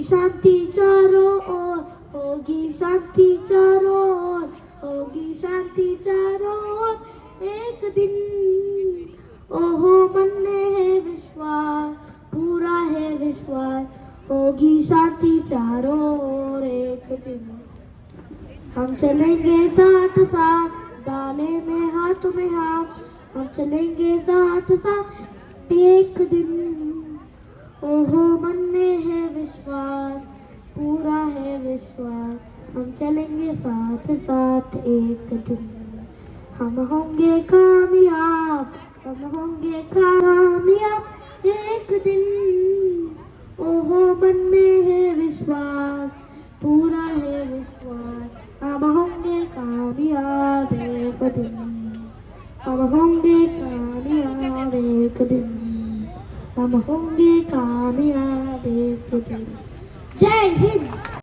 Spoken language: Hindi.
शांति चारों ओर, होगी शांति चारों ओर, होगी शांति चारों ओर एक दिन। ओहो मन में है विश्वास, पूरा है विश्वास, होगी शांति चारों ओर एक दिन। हम चलेंगे साथ साथ, डाले में हाथ में हाथ, हम चलेंगे साथ साथ एक दिन। ओहो मन में है विश्वास, पूरा है विश्वास, हम चलेंगे साथ साथ एक दिन। हम होंगे कामयाब, हम होंगे कामयाब एक दिन। ओहो मन में है विश्वास, पूरा है विश्वास, हम होंगे कामयाब एक दिन। हम होंगे कामयाब एक दिन, हम होंगे कामयाब एक दिन। जय हिंद।